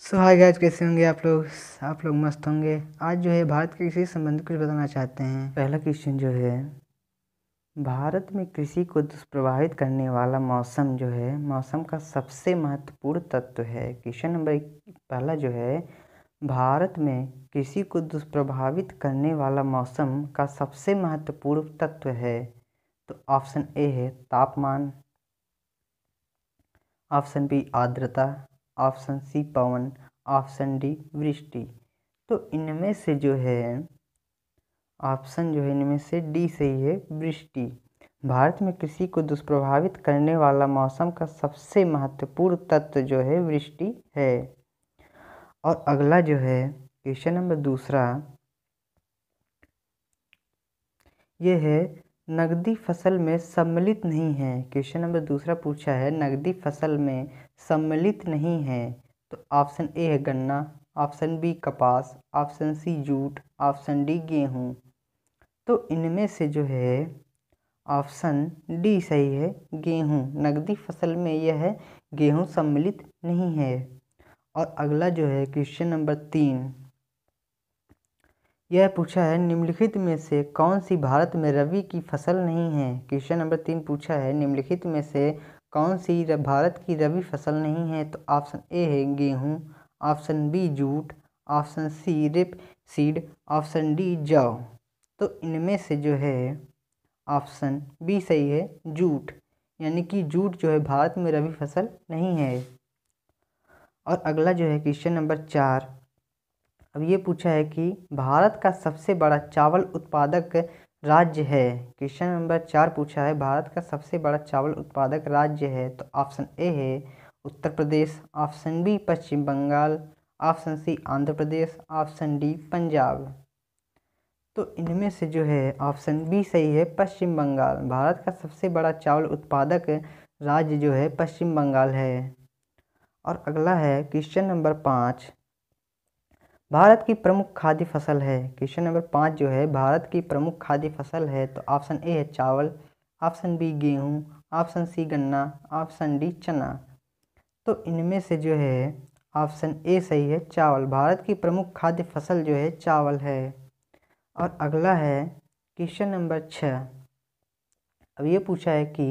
Hi guys, कैसे होंगे आप लोग मस्त होंगे। आज जो है भारत के कृषि से संबंधित कुछ बताना चाहते हैं। पहला क्वेश्चन जो है, भारत में कृषि को दुष्प्रभावित करने वाला मौसम जो है, मौसम का सबसे महत्वपूर्ण तत्व है। क्वेश्चन नंबर पहला जो है, भारत में कृषि को दुष्प्रभावित करने वाला मौसम का सबसे महत्वपूर्ण तत्व है। तो ऑप्शन ए है तापमान, ऑप्शन बी आर्द्रता, ऑप्शन सी पवन, ऑप्शन डी वृष्टि। तो इनमें से जो है ऑप्शन जो है इनमें से डी सही है, वृष्टि। भारत में कृषि को दुष्प्रभावित करने वाला मौसम का सबसे महत्वपूर्ण तत्व जो है वृष्टि है। और अगला जो है क्वेश्चन नंबर दूसरा, ये है नकदी फसल में सम्मिलित नहीं है। क्वेश्चन नंबर दूसरा पूछा है नकदी फसल में सम्मिलित नहीं है। तो ऑप्शन ए है गन्ना, ऑप्शन बी कपास, option C jute, option D गेहूँ। तो इनमें से जो है ऑप्शन डी सही है, गेहूँ। नकदी फसल में यह है गेहूँ सम्मिलित नहीं है। और अगला जो है क्वेश्चन नंबर 3, यह पूछा है निम्नलिखित में से कौन सी भारत में रबी की फसल नहीं है। क्वेश्चन नंबर 3 पूछा है निम्नलिखित में से कौन सी भारत की रबी फसल नहीं है। तो ऑप्शन ए है गेहूँ, option B jute, option C rapeseed, option D जौ। तो इनमें से जो है ऑप्शन बी सही है, जूट। यानी कि जूट जो है भारत में रबी फसल नहीं है। और अगला जो है क्वेश्चन नंबर 4, अब ये पूछा है कि भारत का सबसे बड़ा चावल उत्पादक राज्य है। क्वेश्चन नंबर 4 पूछा है भारत का सबसे बड़ा चावल उत्पादक राज्य है। तो ऑप्शन ए है उत्तर प्रदेश, ऑप्शन बी पश्चिम Bangal, option C Andhra Pradesh, option D Punjab. तो इनमें से जो है ऑप्शन बी सही है, पश्चिम बंगाल। भारत का सबसे बड़ा चावल उत्पादक राज्य जो है पश्चिम बंगाल है। और अगला है क्वेश्चन नंबर 5, भारत की प्रमुख खाद्य फसल है। क्वेश्चन नंबर 5 जो है भारत की प्रमुख खाद्य फसल है। तो ऑप्शन ए है चावल, ऑप्शन बी गेहूँ, ऑप्शन सी गन्ना, ऑप्शन डी चना। तो इनमें से जो है ऑप्शन ए सही है, चावल। भारत की प्रमुख खाद्य फसल जो है चावल है। और अगला है क्वेश्चन नंबर 6, अब ये पूछा है कि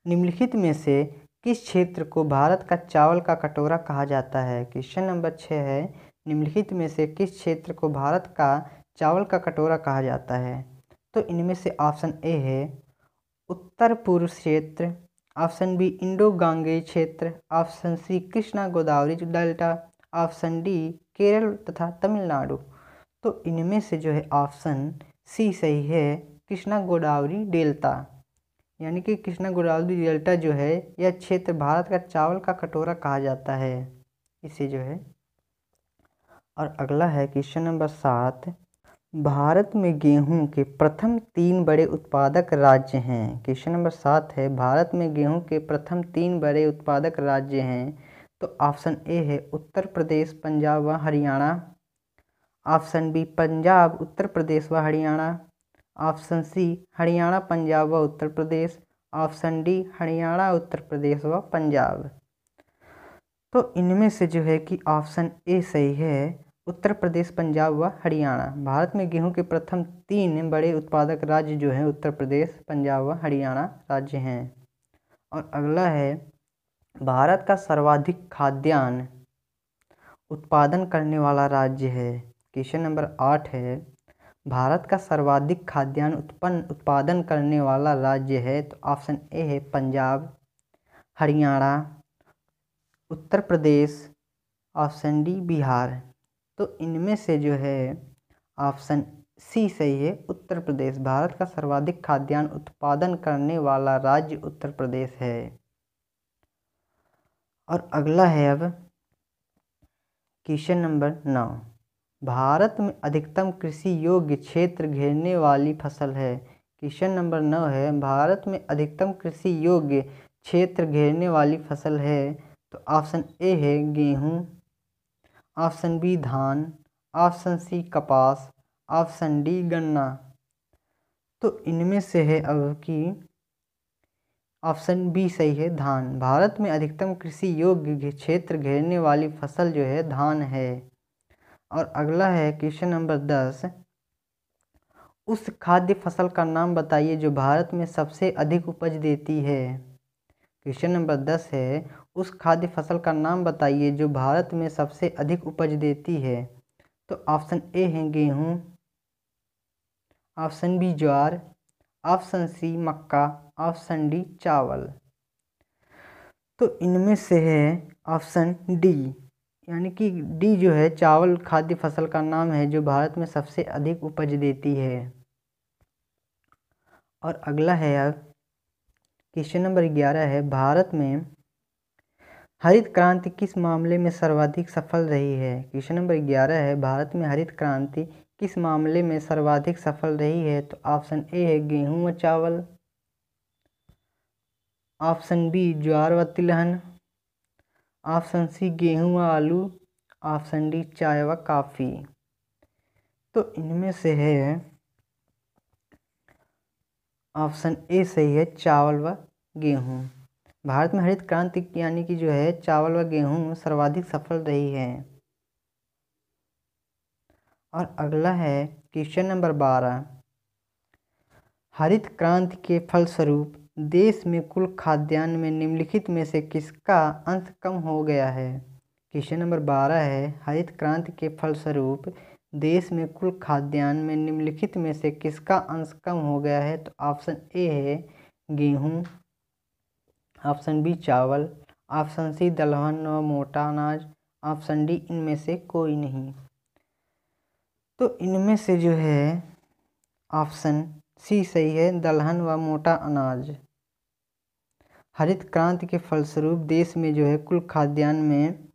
निम्नलिखित में से किस क्षेत्र को भारत का चावल का कटोरा कहा जाता है। क्वेश्चन नंबर 6 है निम्नलिखित में से किस क्षेत्र को भारत का चावल का कटोरा कहा जाता है। तो इनमें से ऑप्शन ए है उत्तर पूर्व क्षेत्र, ऑप्शन बी इंडो गांगेय क्षेत्र, option C Krishna Godavari delta, option D Kerala तथा तमिलनाडु। तो इनमें से जो है ऑप्शन सी सही है, कृष्णा गोदावरी डेल्टा। यानी कि कृष्णा गोदावरी डेल्टा जो है यह क्षेत्र भारत का चावल का कटोरा कहा जाता है इसे जो है। और अगला है क्वेश्चन नंबर 7, भारत में गेहूं के प्रथम 3 बड़े उत्पादक राज्य हैं। क्वेश्चन नंबर 7 है भारत में गेहूं के प्रथम 3 बड़े उत्पादक राज्य हैं। तो ऑप्शन ए है उत्तर प्रदेश, पंजाब व हरियाणा, ऑप्शन बी पंजाब, उत्तर प्रदेश व हरियाणा, ऑप्शन सी हरियाणा, पंजाब व उत्तर प्रदेश, ऑप्शन डी हरियाणा, उत्तर प्रदेश व पंजाब। तो इनमें से जो है कि ऑप्शन ए सही है, उत्तर प्रदेश, पंजाब व हरियाणा। भारत में गेहूं के प्रथम 3 बड़े उत्पादक राज्य जो हैं उत्तर प्रदेश, पंजाब व हरियाणा राज्य हैं। और अगला है भारत का सर्वाधिक खाद्यान्न उत्पादन करने वाला राज्य है। क्वेश्चन नंबर 8 है भारत का सर्वाधिक खाद्यान्न उत्पादन करने वाला राज्य है। तो ऑप्शन ए है पंजाब, हरियाणा, उत्तर प्रदेश, ऑप्शन डी बिहार। तो इनमें से जो है ऑप्शन सी सही है, उत्तर प्रदेश। भारत का सर्वाधिक खाद्यान्न उत्पादन करने वाला राज्य उत्तर प्रदेश है। और अगला है अब क्वेश्चन नंबर 9, भारत में अधिकतम कृषि योग्य क्षेत्र घेरने वाली फसल है। क्वेश्चन नंबर 9 है भारत में अधिकतम कृषि योग्य क्षेत्र घेरने वाली फसल है। तो ऑप्शन ए है गेहूँ, ऑप्शन बी धान, ऑप्शन सी कपास, ऑप्शन डी गन्ना। तो इनमें से है अब कि ऑप्शन बी सही है, धान। भारत में अधिकतम कृषि योग्य क्षेत्र घेरने वाली फसल जो है धान है। और अगला है क्वेश्चन नंबर 10, उस खाद्य फसल का नाम बताइए जो भारत में सबसे अधिक उपज देती है। क्वेश्चन नंबर 10 है, उस खाद्य फसल का नाम बताइए जो भारत में सबसे अधिक उपज देती है। तो ऑप्शन ए है गेहूँ, ऑप्शन बी ज्वार, ऑप्शन सी मक्का, ऑप्शन डी चावल। तो इनमें से है ऑप्शन डी, यानी कि डी जो है चावल खाद्य फसल का नाम है जो भारत में सबसे अधिक उपज देती है। और अगला है अब क्वेश्चन नंबर 11 है, भारत में हरित क्रांति किस मामले में सर्वाधिक सफल रही है। क्वेश्चन नंबर 11 है, भारत में हरित क्रांति किस मामले में सर्वाधिक सफल रही है। तो ऑप्शन ए है गेहूं व चावल, ऑप्शन बी ज्वार व तिलहन, ऑप्शन सी गेहूं व आलू, ऑप्शन डी चाय व कॉफ़ी। तो इनमें से है ऑप्शन ए सही है, चावल व गेहूं। भारत में हरित क्रांति यानी कि जो है चावल व गेहूं सर्वाधिक सफल रही है। और अगला है क्वेश्चन नंबर 12, हरित क्रांति के फलस्वरूप देश में कुल खाद्यान्न में निम्नलिखित में से किसका अंश कम हो गया है। क्वेश्चन नंबर 12 है, हरित क्रांति के फलस्वरूप देश में कुल खाद्यान्न में निम्नलिखित में से किसका अंश कम हो गया है। तो ऑप्शन ए है गेहूं, ऑप्शन बी चावल, ऑप्शन सी दलहन व मोटा अनाज, ऑप्शन डी इनमें से कोई नहीं। तो इनमें से जो है ऑप्शन सी सही है, दलहन व मोटा अनाज। हरित क्रांति के फलस्वरूप देश में जो है कुल खाद्यान्न में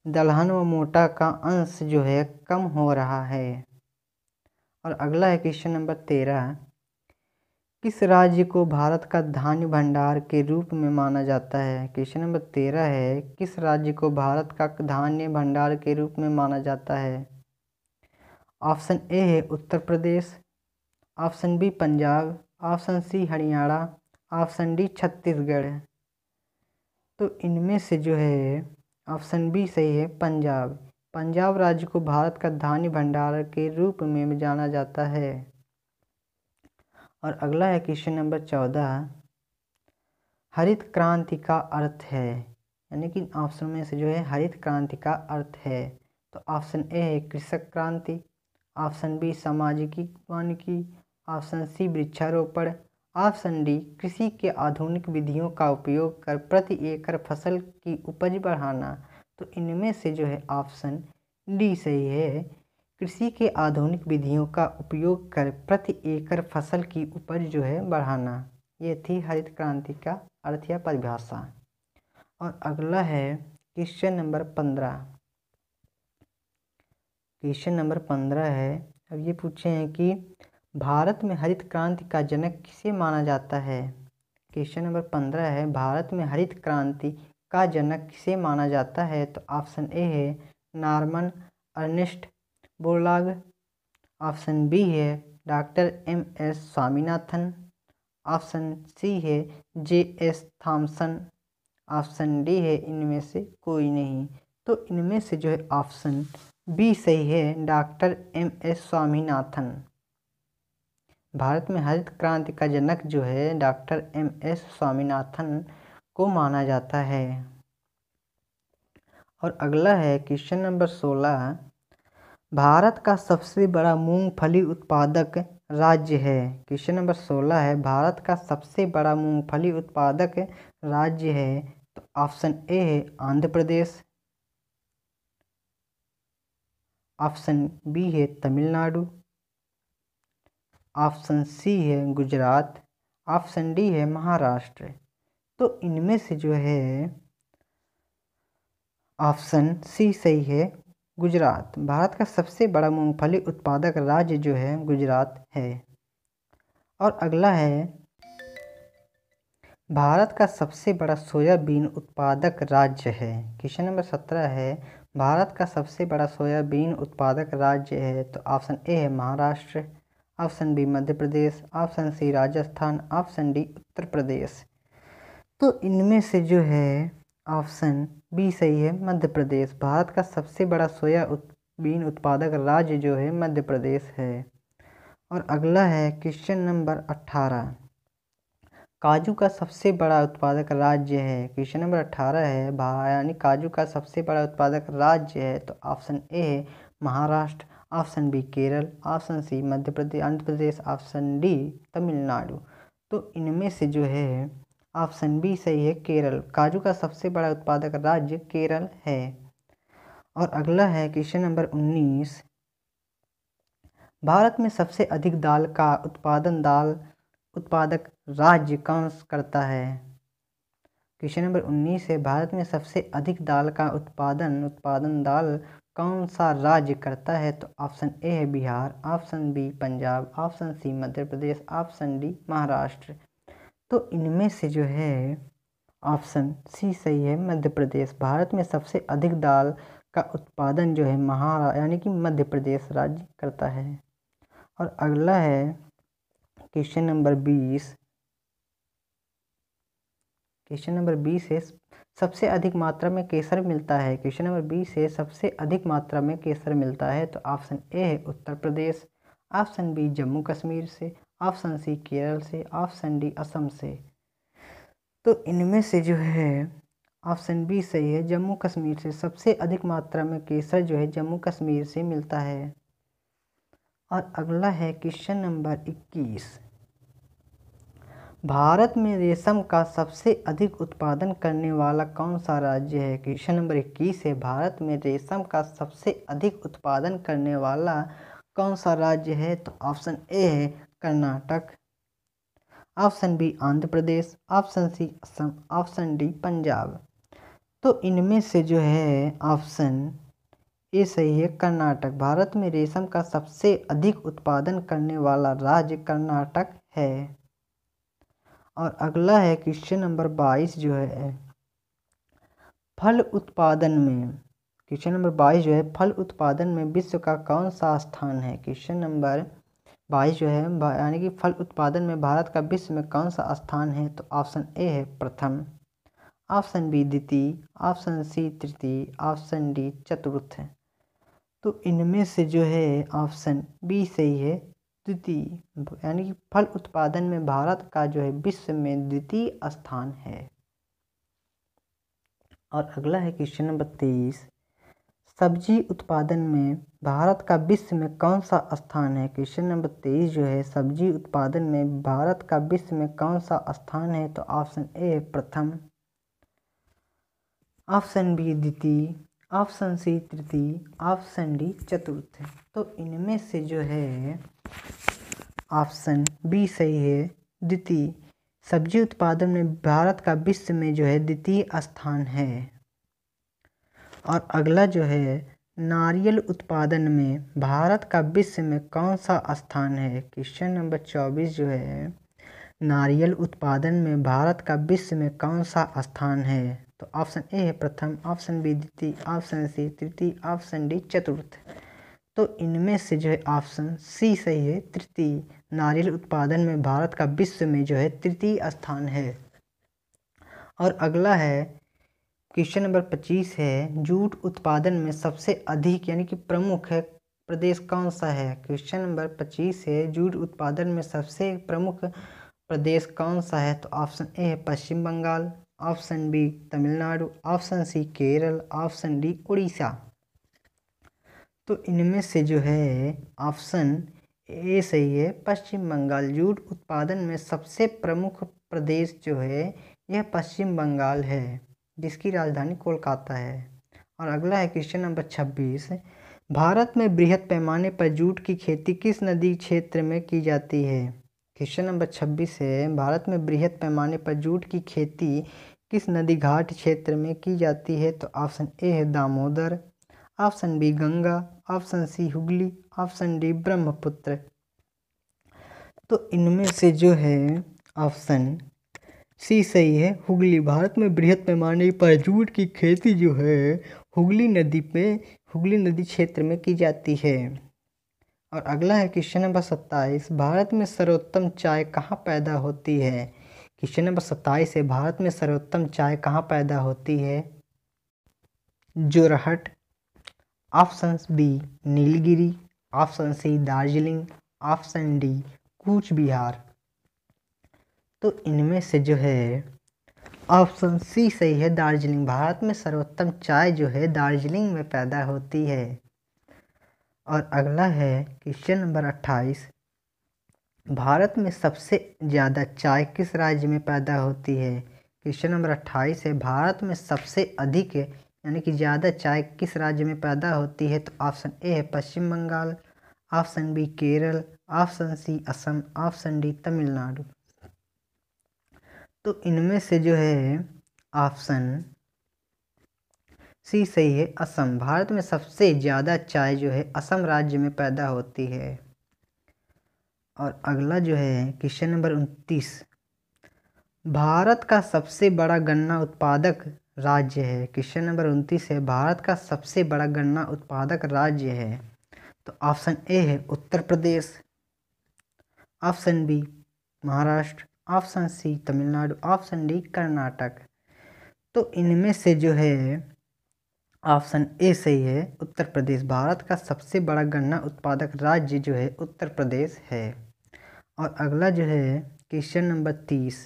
दलहन व मोटा का अंश जो है कम हो रहा है। और अगला है क्वेश्चन नंबर 13, किस राज्य को भारत का धान्य भंडार के रूप में माना जाता है। क्वेश्चन नंबर 13 है, किस राज्य को भारत का धान्य भंडार के रूप में माना जाता है। ऑप्शन ए है Uttar Pradesh, option B Punjab, option C Haryana, option D Chhattisgarh. तो इनमें से जो है ऑप्शन बी सही है, पंजाब। पंजाब राज्य को भारत का धान्य भंडार के रूप में जाना जाता है। और अगला है क्वेश्चन नंबर 14, हरित क्रांति का अर्थ है, यानी कि ऑप्शन में से जो है हरित क्रांति का अर्थ है। तो ऑप्शन ए है कृषक क्रांति, ऑप्शन बी सामाजिक वानिकी, ऑप्शन सी वृक्षारोपण, ऑप्शन डी कृषि के आधुनिक विधियों का उपयोग कर प्रति एकड़ फसल की उपज बढ़ाना। तो इनमें से जो है ऑप्शन डी सही है, कृषि के आधुनिक विधियों का उपयोग कर प्रति एकड़ फसल की उपज जो है बढ़ाना। ये थी हरित क्रांति का अर्थ या परिभाषा। और अगला है क्वेश्चन नंबर 15। क्वेश्चन नंबर 15 है, अब ये पूछे हैं कि भारत में हरित क्रांति का जनक किसे माना जाता है। क्वेश्चन नंबर 15 है, भारत में हरित क्रांति का जनक किसे माना जाता है। तो ऑप्शन ए है Norman Ernest Borlaug, option B है doctor MS. Swaminathan, option C है जे.एस. थॉमसन, ऑप्शन डी है इनमें से कोई नहीं। तो इनमें से जो है ऑप्शन बी सही है, डॉक्टर एम.एस. स्वामीनाथन। भारत में हरित क्रांति का जनक जो है डॉक्टर एम.एस. स्वामीनाथन को माना जाता है। और अगला है क्वेश्चन नंबर 16, भारत का सबसे बड़ा मूंगफली उत्पादक राज्य है। क्वेश्चन नंबर 16 है, भारत का सबसे बड़ा मूंगफली उत्पादक राज्य है। तो ऑप्शन ए है आंध्र प्रदेश, ऑप्शन बी है तमिलनाडु, ऑप्शन सी है गुजरात, ऑप्शन डी है महाराष्ट्र। तो इनमें से जो है ऑप्शन सी सही है, गुजरात। भारत का सबसे बड़ा मूंगफली उत्पादक राज्य जो है गुजरात है। और अगला है, भारत का सबसे बड़ा सोयाबीन उत्पादक राज्य है। क्वेश्चन नंबर 17 है, भारत का सबसे बड़ा सोयाबीन उत्पादक राज्य है। तो ऑप्शन ए है Maharashtra, option B Madhya Pradesh, option C Rajasthan, option D Uttar Pradesh. तो इनमें से जो है ऑप्शन बी सही है, मध्य प्रदेश। भारत का सबसे बड़ा सोयाबीन उत्पादक राज्य जो है मध्य प्रदेश है। और अगला है क्वेश्चन नंबर 18, काजू का सबसे बड़ा उत्पादक राज्य है। क्वेश्चन नंबर 18 है यानी काजू का सबसे बड़ा उत्पादक राज्य है, तो ऑप्शन ए है Maharashtra, option B Kerala, option C Madhya Pradesh Andhra Pradesh, option D Tamil Nadu. तो इनमें से जो है ऑप्शन बी सही है, केरल। काजू का सबसे बड़ा उत्पादक राज्य केरल है। और अगला है क्वेश्चन नंबर 19, भारत में सबसे अधिक दाल का उत्पादक राज्य कौन करता है। क्वेश्चन नंबर 19 है, भारत में सबसे अधिक दाल का उत्पादन दाल कौन सा राज्य करता है, तो ऑप्शन ए है Bihar, option B Punjab, option C Madhya Pradesh, option D Maharashtra. तो इनमें से जो है ऑप्शन सी सही है, मध्य प्रदेश। भारत में सबसे अधिक दाल का उत्पादन जो है यानी कि मध्य प्रदेश राज्य करता है। और अगला है क्वेश्चन नंबर 20, क्वेश्चन नंबर 20 है सबसे अधिक मात्रा में केसर मिलता है। क्वेश्चन नंबर 20 है सबसे अधिक मात्रा में केसर मिलता है, तो ऑप्शन ए है उत्तर प्रदेश, ऑप्शन बी जम्मू कश्मीर से, ऑप्शन सी केरल से, ऑप्शन डी असम से। तो इनमें से जो है ऑप्शन बी सही है, जम्मू कश्मीर से। सबसे अधिक मात्रा में केसर जो है जम्मू कश्मीर से मिलता है। और अगला है क्वेश्चन नंबर 21, भारत में रेशम का सबसे अधिक उत्पादन करने वाला कौन सा राज्य है। क्वेश्चन नंबर 21 है, भारत में रेशम का सबसे अधिक उत्पादन करने वाला कौन सा राज्य है, तो ऑप्शन ए है Karnataka, option B Andhra Pradesh, option C Assam, option D Punjab. तो इनमें से जो है ऑप्शन ए सही है, कर्नाटक। भारत में रेशम का सबसे अधिक उत्पादन करने वाला राज्य कर्नाटक है। और अगला है क्वेश्चन नंबर 22 जो है फल उत्पादन में। क्वेश्चन नंबर 22 जो है फल उत्पादन में विश्व का कौन सा स्थान है। क्वेश्चन नंबर 22 जो है यानी कि फल उत्पादन में भारत का विश्व में कौन सा स्थान है, तो ऑप्शन ए है प्रथम, ऑप्शन बी द्वितीय, ऑप्शन सी तृतीय, ऑप्शन डी चतुर्थ। तो इनमें से जो है ऑप्शन बी सही है, द्वितीय, यानी कि फल उत्पादन में भारत का जो है विश्व में द्वितीय स्थान है। और अगला है क्वेश्चन नंबर 23, सब्जी उत्पादन में भारत का विश्व में कौन सा स्थान है। क्वेश्चन नंबर 23 जो है सब्जी उत्पादन में भारत का विश्व में कौन सा स्थान है, तो ऑप्शन ए प्रथम, ऑप्शन बी द्वितीय, ऑप्शन सी तृतीय, ऑप्शन डी चतुर्थ। तो इनमें से जो है ऑप्शन बी सही है, द्वितीय। सब्जी उत्पादन में भारत का विश्व में जो है द्वितीय स्थान है। और अगला जो है नारियल उत्पादन में भारत का विश्व में कौन सा स्थान है। क्वेश्चन नंबर 24 जो है नारियल उत्पादन में भारत का विश्व में कौन सा स्थान है, तो ऑप्शन ए है प्रथम, ऑप्शन बी द्वितीय, ऑप्शन सी तृतीय, ऑप्शन डी चतुर्थ। तो इनमें से जो है ऑप्शन सी सही है, तृतीय। नारियल उत्पादन में भारत का विश्व में जो है तृतीय स्थान है। और अगला है क्वेश्चन नंबर 25 है जूट उत्पादन में सबसे अधिक यानी कि प्रमुख है प्रदेश कौन सा है। क्वेश्चन नंबर 25 है जूट उत्पादन में सबसे प्रमुख प्रदेश कौन सा है, तो ऑप्शन ए है Paschim Bangal, option B Tamil Nadu, option C Kerala, option D Orissa. तो इनमें से जो है ऑप्शन ए सही है, पश्चिम बंगाल। जूट उत्पादन में सबसे प्रमुख प्रदेश जो है यह पश्चिम बंगाल है, जिसकी राजधानी कोलकाता है। और अगला है क्वेश्चन नंबर 26, भारत में बृहद पैमाने पर जूट की खेती किस नदी क्षेत्र में की जाती है। क्वेश्चन नंबर 26 है भारत में बृहद पैमाने पर जूट की खेती किस नदी घाट क्षेत्र में की जाती है, तो ऑप्शन ए है Damodar, option B Ganga, option C Hooghly, option D Brahmaputra. तो इनमें से जो है ऑप्शन सी सही है, हुगली। भारत में बृहद पैमाने पर जूट की खेती जो है हुगली नदी क्षेत्र में की जाती है। और अगला है क्वेश्चन नंबर 27, भारत में सर्वोत्तम चाय कहाँ पैदा होती है। क्वेश्चन नंबर 27 है, भारत में सर्वोत्तम चाय कहाँ पैदा होती है? Jorhat, option B Nilgiri, option C Darjeeling, option D Cooch Behar. तो इनमें से जो है ऑप्शन सी सही है, दार्जिलिंग। भारत में सर्वोत्तम चाय जो है दार्जिलिंग में पैदा होती है। और अगला है क्वेश्चन नंबर 28, भारत में सबसे ज़्यादा चाय किस राज्य में पैदा होती है? क्वेश्चन नंबर 28 है, भारत में सबसे अधिक यानी कि ज़्यादा चाय किस राज्य में पैदा होती है? तो ऑप्शन ए है Paschim Bangal, option B Kerala, option C Assam, option D Tamil Nadu. तो इनमें से जो है ऑप्शन सी सही है, असम। भारत में सबसे ज़्यादा चाय जो है असम राज्य में पैदा होती है। और अगला जो है क्वेश्चन नंबर 29, भारत का सबसे बड़ा गन्ना उत्पादक राज्य है। क्वेश्चन नंबर 29 है, भारत का सबसे बड़ा गन्ना उत्पादक राज्य है। तो ऑप्शन ए है Uttar Pradesh, option B Maharashtra, option C Tamil Nadu, option D Karnataka. तो इनमें से जो है ऑप्शन ए सही है, उत्तर प्रदेश। भारत का सबसे बड़ा गन्ना उत्पादक राज्य जो है उत्तर प्रदेश है। और अगला जो है क्वेश्चन नंबर 30,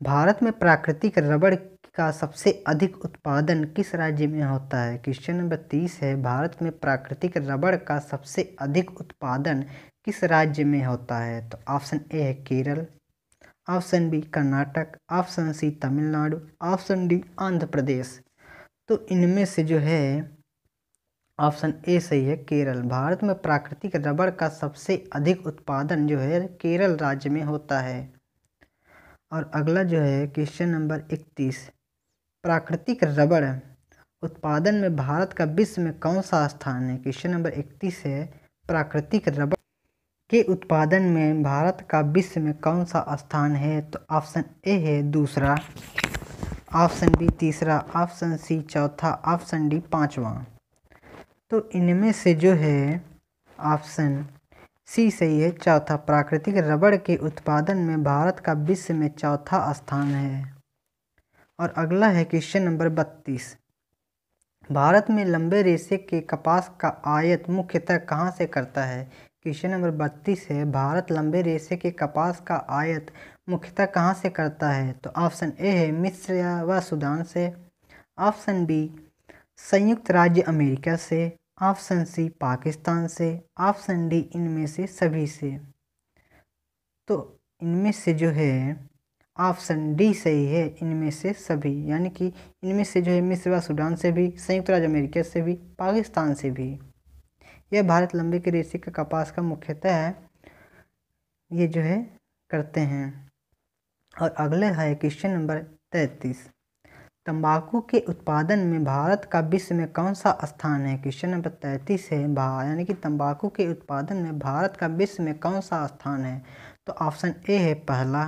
भारत में प्राकृतिक रबड़ का सबसे अधिक उत्पादन किस राज्य में होता है? क्वेश्चन नंबर 30 है, भारत में प्राकृतिक रबड़ का सबसे अधिक उत्पादन किस राज्य में होता है? तो ऑप्शन ए है Kerala, option B Karnataka, option C Tamil Nadu, option D Andhra Pradesh. तो इनमें से जो है ऑप्शन ए सही है, केरल। भारत में प्राकृतिक रबड़ का सबसे अधिक उत्पादन जो है केरल राज्य में होता है। और अगला जो है क्वेश्चन नंबर 31, प्राकृतिक रबड़ उत्पादन में भारत का विश्व में कौन सा स्थान है? क्वेश्चन नंबर 31 है, प्राकृतिक रबड़ के उत्पादन में भारत का विश्व में कौन सा स्थान है? तो ऑप्शन ए है दूसरा, ऑप्शन बी तीसरा, ऑप्शन सी चौथा, ऑप्शन डी पांचवा। तो इनमें से जो है ऑप्शन सी सही है, चौथा। प्राकृतिक रबड़ के उत्पादन में भारत का विश्व में चौथा स्थान है। और अगला है क्वेश्चन नंबर 32, भारत में लंबे रेशे के कपास का आयात मुख्यतः कहाँ से करता है? क्वेश्चन नंबर 32 है, भारत लंबे रेशे के कपास का आयात मुख्यतः कहाँ से करता है? तो ऑप्शन ए है मिस्र व सूडान से, ऑप्शन बी संयुक्त राज्य अमेरिका से, ऑप्शन सी पाकिस्तान से, ऑप्शन डी इनमें से सभी से। तो इनमें से जो है ऑप्शन डी सही है, इनमें से सभी, यानी कि इनमें से जो है मिस्र व सूडान से भी, संयुक्त राज्य अमेरिका से भी, पाकिस्तान से भी। यह भारत लंबे के रेशे का कपास का मुख्यतः है ये जो है करते हैं। और अगले है क्वेश्चन नंबर 33, तंबाकू के उत्पादन में भारत का विश्व में कौन सा स्थान है? क्वेश्चन नंबर 33 है, यानी कि तंबाकू के उत्पादन में भारत का विश्व में कौन सा स्थान है? तो ऑप्शन ए है पहला,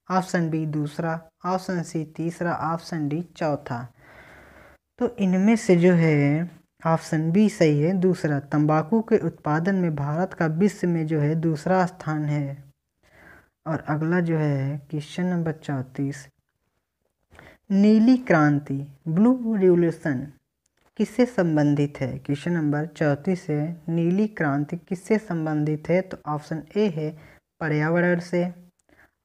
ऑप्शन बी दूसरा, ऑप्शन सी तीसरा, ऑप्शन डी चौथा। तो इनमें से जो है ऑप्शन बी सही है, दूसरा। तंबाकू के उत्पादन में भारत का विश्व में जो है दूसरा स्थान है। और अगला जो है क्वेश्चन नंबर 34, नीली क्रांति ब्लू रिवॉल्यूशन किससे संबंधित है? क्वेश्चन नंबर 34 है, नीली क्रांति किससे संबंधित है? तो ऑप्शन ए है पर्यावरण से,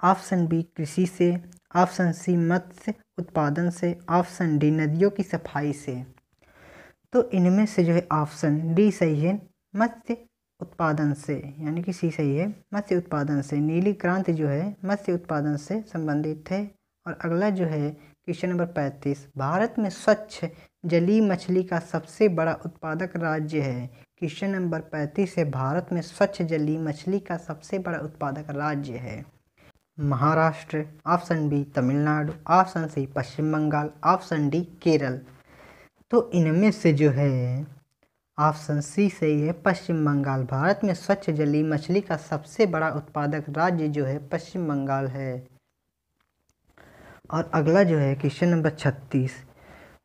ऑप्शन बी कृषि से, ऑप्शन सी मत्स्य उत्पादन से, ऑप्शन डी नदियों की सफाई से। तो इनमें से जो है ऑप्शन डी सही है, मत्स्य उत्पादन से, यानी कि सी सही है, मत्स्य उत्पादन से। नीली क्रांति जो है मत्स्य उत्पादन से संबंधित है। और अगला जो है क्वेश्चन नंबर 35, भारत में स्वच्छ जलीय मछली का सबसे बड़ा उत्पादक राज्य है। क्वेश्चन नंबर 35 है, भारत में स्वच्छ जलीय मछली का सबसे बड़ा उत्पादक राज्य है Maharashtra, option B Tamil Nadu, option C Paschim Bangal, option D Kerala. तो इनमें से जो है ऑप्शन सी सही है, पश्चिम बंगाल। भारत में स्वच्छ जलीय मछली का सबसे बड़ा उत्पादक राज्य जो है पश्चिम बंगाल है। और अगला जो है क्वेश्चन नंबर 36,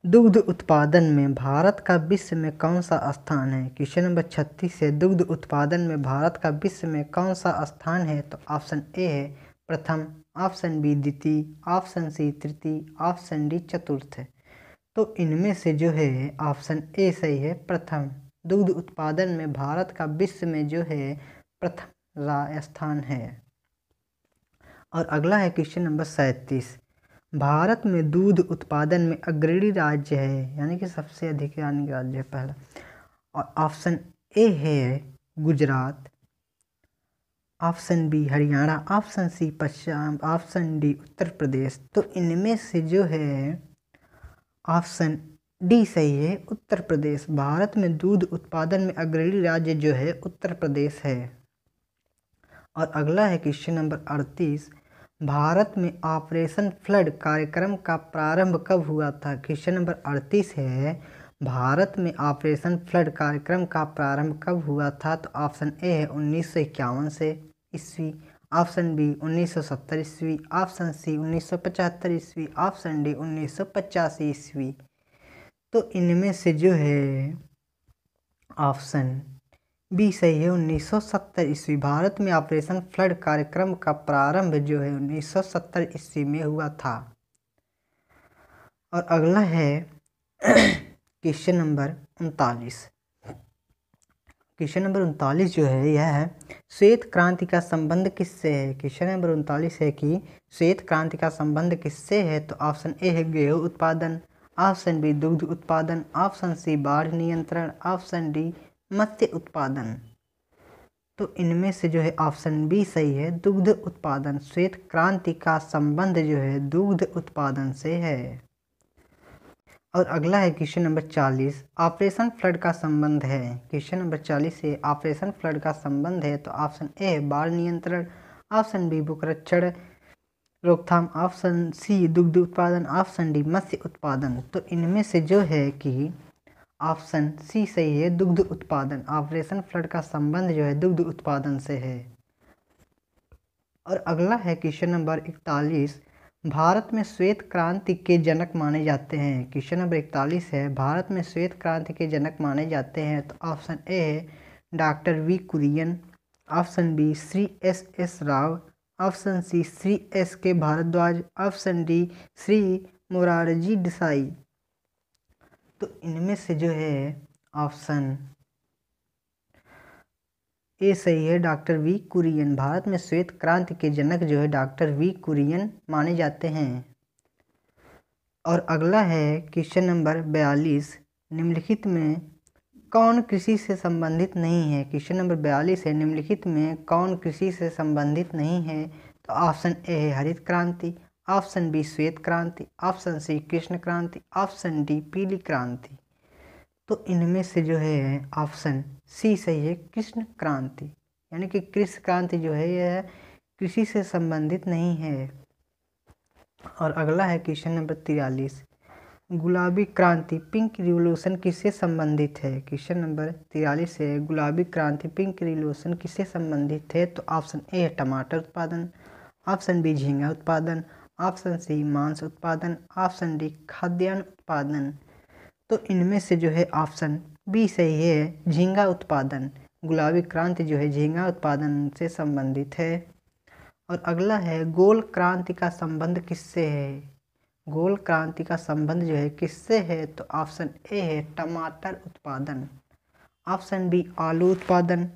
दुग्ध उत्पादन में भारत का विश्व में कौन सा स्थान है? क्वेश्चन नंबर 36 है, दुग्ध उत्पादन में भारत का विश्व में कौन सा स्थान है? तो ऑप्शन ए है प्रथम, ऑप्शन बी द्वितीय, ऑप्शन सी तृतीय, ऑप्शन डी चतुर्थ। तो इनमें से जो है ऑप्शन ए सही है, प्रथम। दुग्ध उत्पादन में भारत का विश्व में जो है प्रथम स्थान है। और अगला है क्वेश्चन नंबर 37। भारत में दूध उत्पादन में अग्रणी राज्य है, यानी कि सबसे अधिक राज्य है पहला। और ऑप्शन ए है Gujarat, option B Haryana, option C Paschim, option D Uttar Pradesh. तो इनमें से जो है ऑप्शन डी सही है, उत्तर प्रदेश। भारत में दूध उत्पादन में अग्रणी राज्य जो है उत्तर प्रदेश है। और अगला है क्वेश्चन नंबर 38। भारत में ऑपरेशन फ्लड कार्यक्रम का प्रारंभ कब हुआ था? क्वेश्चन नंबर 38 है, भारत में ऑपरेशन फ्लड कार्यक्रम का प्रारंभ कब हुआ था? तो ऑप्शन ए है 1951 से ईस्वी, ऑप्शन बी 1970 ईस्वी, ऑप्शन सी 1975 ईस्वी, ऑप्शन डी 1985 ईस्वी। तो इनमें से जो है ऑप्शन बी सही है, 1970 ईस्वी। भारत में ऑपरेशन फ्लड कार्यक्रम का प्रारंभ जो है 1970 ईस्वी में हुआ था। और अगला है क्वेश्चन नंबर 39। क्वेश्चन नंबर 39 जो है यह है, श्वेत क्रांति का संबंध किससे है? क्वेश्चन नंबर 39 है कि श्वेत क्रांति का संबंध किससे है? तो ऑप्शन ए है गेहूं उत्पादन, ऑप्शन बी दुग्ध उत्पादन, ऑप्शन सी बाढ़ नियंत्रण, ऑप्शन डी मत्स्य उत्पादन। तो इनमें से जो है ऑप्शन बी सही है, दुग्ध उत्पादन। श्वेत क्रांति का संबंध जो है दुग्ध उत्पादन से है। और अगला है क्वेश्चन नंबर 40, ऑपरेशन फ्लड का संबंध है। क्वेश्चन नंबर 40 से ऑपरेशन फ्लड का संबंध है। तो ऑप्शन ए है बाढ़ नियंत्रण, ऑप्शन बी भूकरक्षण रोकथाम, ऑप्शन सी दुग्ध उत्पादन, ऑप्शन डी मत्स्य उत्पादन। तो इनमें से जो है कि ऑप्शन सी सही है, दुग्ध उत्पादन। ऑपरेशन फ्लड का संबंध जो है दुग्ध उत्पादन से है। और अगला है क्वेश्चन नंबर 41, भारत में श्वेत क्रांति के जनक माने जाते हैं। क्वेश्चन नंबर 41 है, भारत में श्वेत क्रांति के जनक माने जाते हैं। तो ऑप्शन ए है doctor V Kurien, option B Shri S Rao, option C Shri S K Bhardwaj, option D Shri Morarji Desai. तो इनमें से जो है ऑप्शन ए सही है, डॉक्टर वी कुरियन। भारत में श्वेत क्रांति के जनक जो है डॉक्टर वी कुरियन माने जाते हैं। और अगला है क्वेश्चन नंबर 42, निम्नलिखित में कौन कृषि से संबंधित नहीं है? क्वेश्चन नंबर 42 है, निम्नलिखित में कौन कृषि से संबंधित नहीं है? तो ऑप्शन ए है हरित क्रांति, ऑप्शन बी श्वेत क्रांति, ऑप्शन सी कृष्ण क्रांति, ऑप्शन डी पीली क्रांति। तो इनमें से जो है ऑप्शन सी सही है, कृष्ण क्रांति। यानी कि कृषि क्रांति जो है यह कृषि से संबंधित नहीं है। और अगला है क्वेश्चन नंबर 43, गुलाबी क्रांति पिंक रिवॉल्यूशन किससे संबंधित है? क्वेश्चन नंबर 43 है, गुलाबी क्रांति पिंक रिवॉल्यूशन किससे संबंधित है? तो ऑप्शन ए है टमाटर उत्पादन, ऑप्शन बी झींगा उत्पादन, ऑप्शन सी मांस उत्पादन, ऑप्शन डी खाद्यान्न उत्पादन। तो इनमें से जो है ऑप्शन बी सही है, झींगा उत्पादन। गुलाबी क्रांति जो है झींगा उत्पादन से संबंधित है। और अगला है गोल क्रांति का संबंध किससे है? गोल क्रांति का संबंध जो है किससे है? तो ऑप्शन ए है टमाटर उत्पादन, ऑप्शन बी आलू उत्पादन,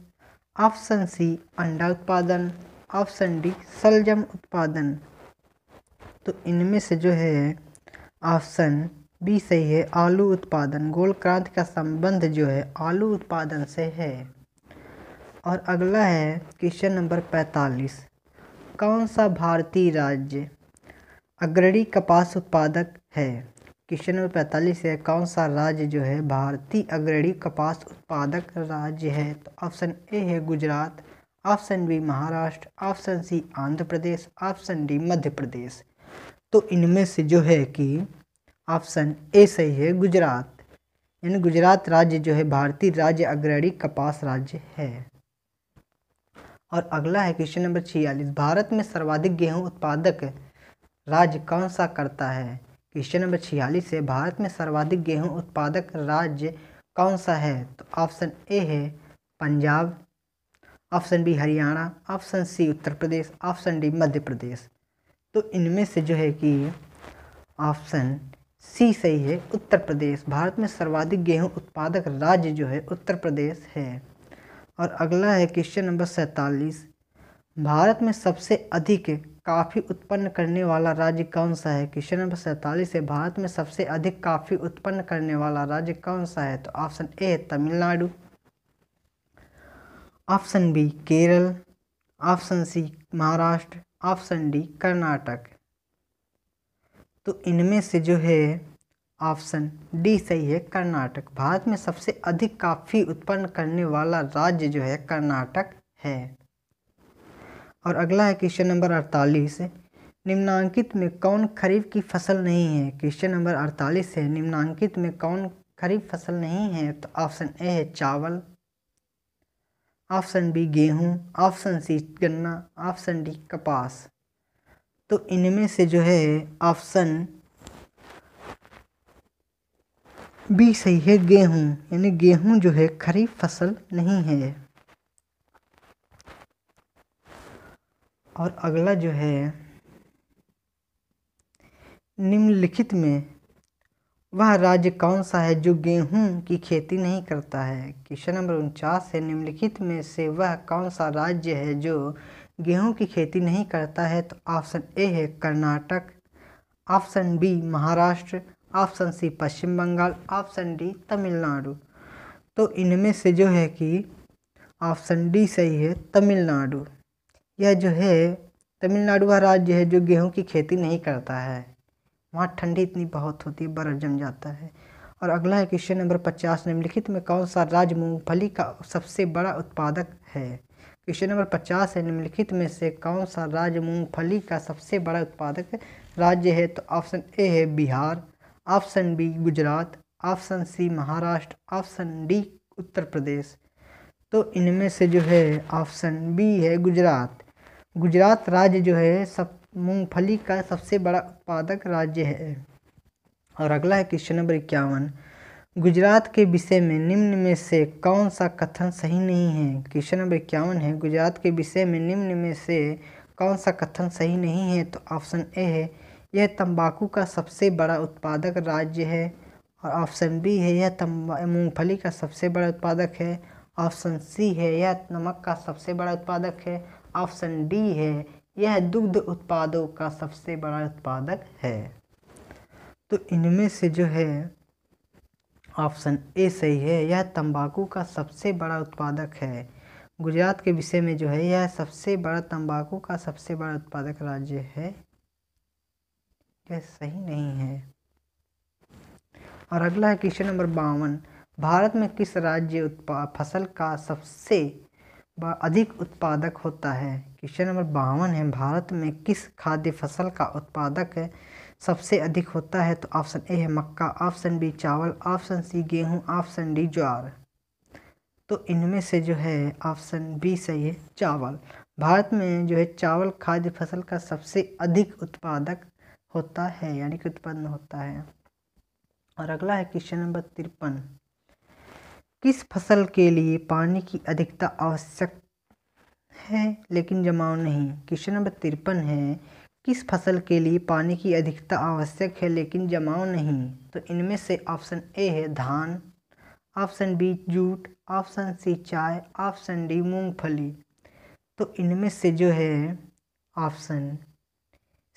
ऑप्शन सी अंडा उत्पादन, ऑप्शन डी शलजम उत्पादन। तो इनमें से जो है ऑप्शन बी सही है, आलू उत्पादन। गोल क्रांति का संबंध जो है आलू उत्पादन से है। और अगला है क्वेश्चन नंबर 45, कौन सा भारतीय राज्य अग्रणी कपास उत्पादक है? क्वेश्चन नंबर 45 है, कौन सा राज्य जो है भारतीय अग्रणी कपास उत्पादक राज्य है? तो ऑप्शन ए है Gujarat, option B Maharashtra, option C Andhra Pradesh, option D Madhya Pradesh. तो इनमें से जो है कि ऑप्शन ए सही है, गुजरात। यानी गुजरात राज्य जो है भारतीय राज्य अग्रणी कपास राज्य है। और अगला है क्वेश्चन नंबर 46, भारत में सर्वाधिक गेहूं उत्पादक राज्य कौन सा करता है? क्वेश्चन नंबर 46 है, भारत में सर्वाधिक गेहूं उत्पादक राज्य कौन सा है? तो ऑप्शन ए है Punjab, option B Haryana, option C Uttar Pradesh, option D Madhya Pradesh. तो इनमें से जो है कि ऑप्शन सी सही है, उत्तर प्रदेश। भारत में सर्वाधिक गेहूं उत्पादक राज्य जो है उत्तर प्रदेश है। और अगला है क्वेश्चन नंबर 47, भारत में सबसे अधिक कॉफ़ी उत्पन्न करने वाला राज्य कौन सा है? क्वेश्चन नंबर 47 है, भारत में सबसे अधिक कॉफ़ी उत्पन्न करने वाला राज्य कौन सा है? तो ऑप्शन ए है Tamil Nadu, option B Kerala, option C Maharashtra, option D Karnataka. तो इनमें से जो है ऑप्शन डी सही है, कर्नाटक। भारत में सबसे अधिक कॉफ़ी उत्पन्न करने वाला राज्य जो है कर्नाटक है। और अगला है क्वेश्चन नंबर 48, निम्नांकित में कौन खरीफ की फसल नहीं है? क्वेश्चन नंबर 48 है, निम्नांकित में कौन खरीफ फसल नहीं है? तो ऑप्शन ए है चावल, ऑप्शन बी गेहूं, ऑप्शन सी गन्ना, ऑप्शन डी कपास। तो इनमें से जो है ऑप्शन बी सही है, गेहूं, यानी गेहूं जो है खरीफ फसल नहीं है। और अगला जो है निम्नलिखित में वह राज्य कौन सा है जो गेहूं की खेती नहीं करता है? क्वेश्चन नंबर 49 है, निम्नलिखित में से वह कौन सा राज्य है जो गेहूं की खेती नहीं करता है? तो ऑप्शन ए है Karnataka, option B Maharashtra, option C Paschim Bangal, option D Tamil Nadu. तो इनमें से जो है कि ऑप्शन डी सही है, तमिलनाडु। यह जो है तमिलनाडु का राज्य है जो गेहूं की खेती नहीं करता है, वहाँ ठंडी इतनी बहुत होती है, बर्फ जम जाता है। और अगला है क्वेश्चन नंबर 50, निम्नलिखित में कौन सा राज्य मूंगफली का सबसे बड़ा उत्पादक है? क्वेश्चन नंबर 50 है, निम्नलिखित में से कौन सा राज्य मूंगफली का सबसे बड़ा उत्पादक राज्य है? तो ऑप्शन ए है Bihar, option B Gujarat, option C Maharashtra, option D Uttar Pradesh. तो इनमें से जो है ऑप्शन बी है गुजरात। गुजरात राज्य जो है सब मूंगफली का सबसे बड़ा उत्पादक राज्य है। और अगला है क्वेश्चन नंबर 51, गुजरात के विषय में निम्न में से कौन सा कथन सही नहीं है? क्वेश्चन नंबर 51 है, गुजरात के विषय में निम्न में से कौन सा कथन सही नहीं है? तो ऑप्शन ए है, यह तंबाकू का सबसे बड़ा उत्पादक राज्य है। और ऑप्शन बी है, यह मूंगफली का सबसे बड़ा उत्पादक है। ऑप्शन सी है, यह नमक का सबसे बड़ा उत्पादक है। ऑप्शन डी है, यह दुग्ध उत्पादों का सबसे बड़ा उत्पादक है। तो इनमें से जो है ऑप्शन ए सही है, यह तंबाकू का सबसे बड़ा उत्पादक है। गुजरात के विषय में जो है यह सबसे बड़ा तंबाकू का सबसे बड़ा उत्पादक राज्य है, यह सही नहीं है। और अगला है क्वेश्चन नंबर 52, भारत में किस राज्य फसल का सबसे अधिक उत्पादक होता है? क्वेश्चन नंबर 52 है, भारत में किस खाद्य फसल का उत्पादक सबसे अधिक होता है? तो ऑप्शन ए है मक्का, ऑप्शन बी चावल, ऑप्शन सी गेहूं, ऑप्शन डी ज्वार। तो इनमें से जो है ऑप्शन बी सही है, चावल। भारत में जो है चावल खाद्य फसल का सबसे अधिक उत्पादक होता है, यानी कि उत्पन्न होता है। और अगला है क्वेश्चन नंबर 53, किस फसल के लिए पानी की अधिकता आवश्यक है लेकिन जमाव नहीं? क्वेश्चन नंबर 53 है, किस फसल के लिए पानी की अधिकता आवश्यक है लेकिन जमाव नहीं? तो इनमें से ऑप्शन ए है धान, option B jute, option C चाय, ऑप्शन डी मूंगफली। तो इनमें से जो है ऑप्शन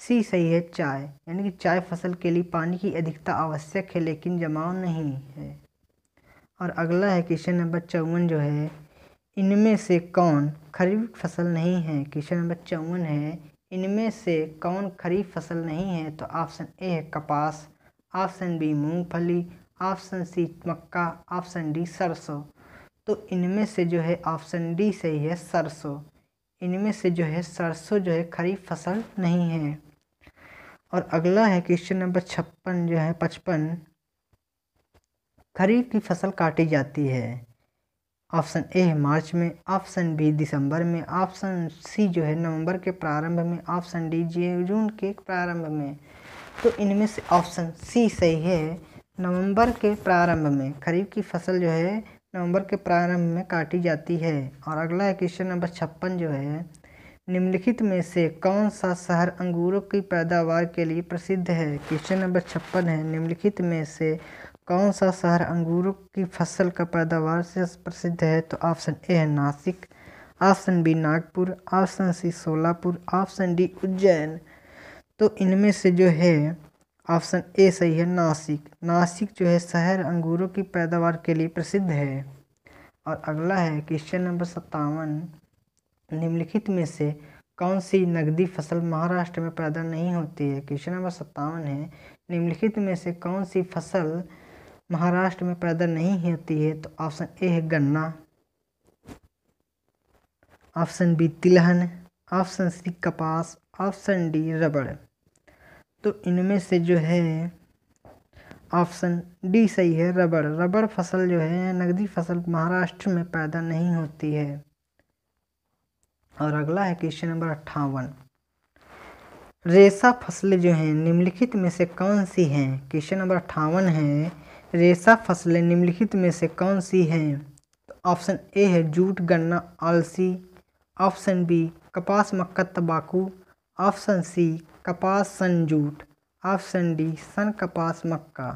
सी सही है, चाय, यानी कि चाय फसल के लिए पानी की अधिकता आवश्यक है लेकिन जमाव नहीं है। और अगला है क्वेश्चन नंबर 54 जो है, इनमें से कौन खरीफ फसल नहीं है? क्वेश्चन नंबर 54 है, इनमें से कौन खरीफ फसल नहीं है? तो ऑप्शन ए है कपास, ऑप्शन बी मूंगफली, ऑप्शन सी मक्का, ऑप्शन डी सरसों। तो इनमें से जो है ऑप्शन डी सही है, सरसों। इनमें से जो है सरसों जो है खरीफ फसल नहीं है। और अगला है क्वेश्चन नंबर 56 जो है 55, खरीफ की फसल काटी जाती है। ऑप्शन ए है मार्च में, ऑप्शन बी दिसंबर में, ऑप्शन सी जो है नवंबर के प्रारंभ में, ऑप्शन डी जून के प्रारंभ में। तो इनमें से ऑप्शन सी सही है, नवंबर के प्रारंभ में। खरीफ की फसल जो है नवंबर के प्रारंभ में काटी जाती है। और अगला है क्वेश्चन नंबर 56 जो है, निम्नलिखित में से कौन सा शहर अंगूरों की पैदावार के लिए प्रसिद्ध है? क्वेश्चन नंबर 56 है, निम्नलिखित में से कौन सा शहर अंगूरों की फसल का पैदावार से प्रसिद्ध है? तो ऑप्शन ए है Nashik, option B Nagpur, option C Solapur, option D Ujjain. तो इनमें से जो है ऑप्शन ए सही है, नासिक। नासिक जो है शहर अंगूरों की पैदावार के लिए प्रसिद्ध है। और अगला है क्वेश्चन नंबर 57, निम्नलिखित में से कौन सी नकदी फसल महाराष्ट्र में पैदा नहीं होती है? क्वेश्चन नंबर 57 है, निम्नलिखित में से कौन सी फसल महाराष्ट्र में पैदा नहीं होती है? तो ऑप्शन ए है गन्ना, ऑप्शन बी तिलहन, ऑप्शन सी कपास, ऑप्शन डी रबड़। तो इनमें से जो है ऑप्शन डी सही है, रबड़। रबड़ फसल जो है नकदी फसल महाराष्ट्र में पैदा नहीं होती है। और अगला है क्वेश्चन नंबर 58, रेशा फसलें जो हैं निम्नलिखित में से कौन सी हैं? क्वेश्चन नंबर 58 है, रेशा फसलें निम्नलिखित में से कौन सी हैं? तो ऑप्शन ए है जूट, गन्ना, अलसी, ऑप्शन बी कपास, मक्का, तंबाकू, ऑप्शन सी कपास, सन, जूट, ऑप्शन डी सन, कपास, मक्का।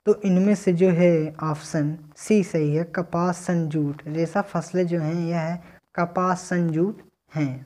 तो इनमें से जो है ऑप्शन सी सही है, कपास, सन, जूट। रेशा फसलें जो हैं यह कपास, सन, जूट हैं।